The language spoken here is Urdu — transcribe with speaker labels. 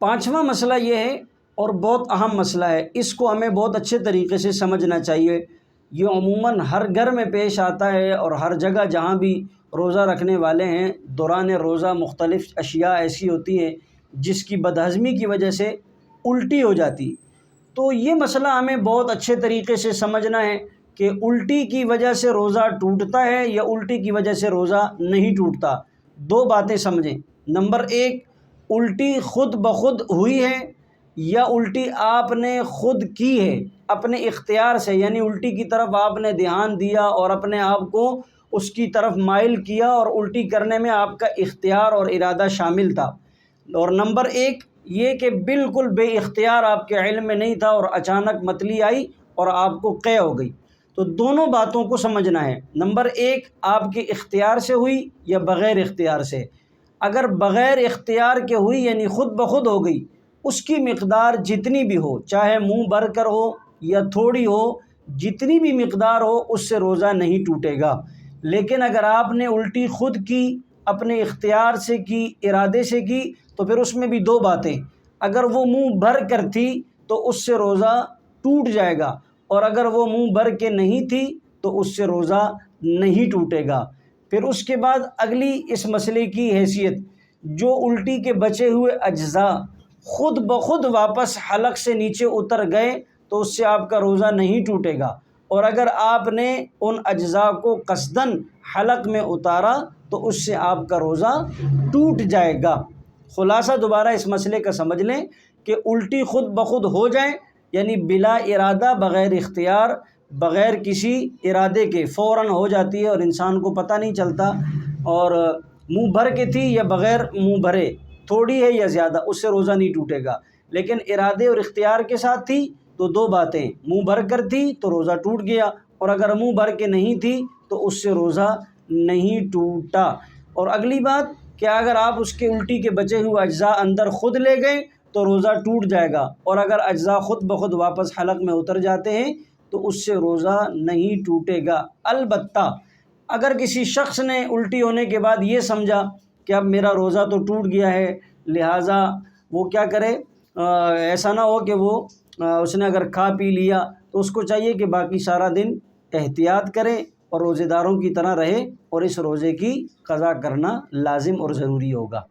Speaker 1: پانچواں مسئلہ یہ ہے اور بہت اہم مسئلہ ہے، اس کو ہمیں بہت اچھے طریقے سے سمجھنا چاہیے۔ یہ عموماً ہر گھر میں پیش آتا ہے اور ہر جگہ جہاں بھی روزہ رکھنے والے ہیں دوران روزہ مختلف اشیاء ایسی ہوتی ہیں جس کی بدہضمی کی وجہ سے الٹی ہو جاتی۔ تو یہ مسئلہ ہمیں بہت اچھے طریقے سے سمجھنا ہے کہ الٹی کی وجہ سے روزہ ٹوٹتا ہے یا الٹی کی وجہ سے روزہ نہیں ٹوٹتا۔ دو باتیں سمجھیں۔ نمبر ایک، الٹی خود بخود ہوئی ہے یا الٹی آپ نے خود کی ہے اپنے اختیار سے، یعنی الٹی کی طرف آپ نے دھیان دیا اور اپنے آپ کو اس کی طرف مائل کیا اور الٹی کرنے میں آپ کا اختیار اور ارادہ شامل تھا۔ اور نمبر ایک یہ کہ بالکل بے اختیار آپ کے علم میں نہیں تھا اور اچانک متلی آئی اور آپ کو قے ہو گئی۔ تو دونوں باتوں کو سمجھنا ہے۔ نمبر ایک، آپ کے اختیار سے ہوئی یا بغیر اختیار سے۔ اگر بغیر اختیار کے ہوئی یعنی خود بخود ہو گئی، اس کی مقدار جتنی بھی ہو، چاہے منہ بھر کر ہو یا تھوڑی ہو، جتنی بھی مقدار ہو اس سے روزہ نہیں ٹوٹے گا۔ لیکن اگر آپ نے الٹی خود کی، اپنے اختیار سے کی، ارادے سے کی، تو پھر اس میں بھی دو باتیں۔ اگر وہ منہ بھر کر تھی تو اس سے روزہ ٹوٹ جائے گا، اور اگر وہ منہ بھر کے نہیں تھی تو اس سے روزہ نہیں ٹوٹے گا۔ پھر اس کے بعد اگلی اس مسئلے کی حیثیت، جو الٹی کے بچے ہوئے اجزاء خود بخود واپس حلق سے نیچے اتر گئے تو اس سے آپ کا روزہ نہیں ٹوٹے گا، اور اگر آپ نے ان اجزاء کو قصداً حلق میں اتارا تو اس سے آپ کا روزہ ٹوٹ جائے گا۔ خلاصہ دوبارہ اس مسئلے کا سمجھ لیں کہ الٹی خود بخود ہو جائے یعنی بلا ارادہ، بغیر اختیار، بغیر کسی ارادے کے فوراً ہو جاتی ہے اور انسان کو پتہ نہیں چلتا، اور منہ بھر کے تھی یا بغیر منہ بھرے، تھوڑی ہے یا زیادہ، اس سے روزہ نہیں ٹوٹے گا۔ لیکن ارادے اور اختیار کے ساتھ تھی تو دو باتیں، منہ بھر کر تھی تو روزہ ٹوٹ گیا، اور اگر منہ بھر کے نہیں تھی تو اس سے روزہ نہیں ٹوٹا۔ اور اگلی بات کہ اگر آپ اس کے الٹی کے بچے ہوئے اجزاء اندر خود لے گئے تو روزہ ٹوٹ جائے گا، اور اگر اجزاء خود بخود واپس حلق میں اتر جاتے ہیں تو اس سے روزہ نہیں ٹوٹے گا۔ البتہ اگر کسی شخص نے الٹی ہونے کے بعد یہ سمجھا کہ اب میرا روزہ تو ٹوٹ گیا ہے، لہٰذا وہ کیا کرے، ایسا نہ ہو کہ وہ اس نے اگر کھا پی لیا تو اس کو چاہیے کہ باقی سارا دن احتیاط کرے اور روزے داروں کی طرح رہے، اور اس روزے کی قضا کرنا لازم اور ضروری ہوگا۔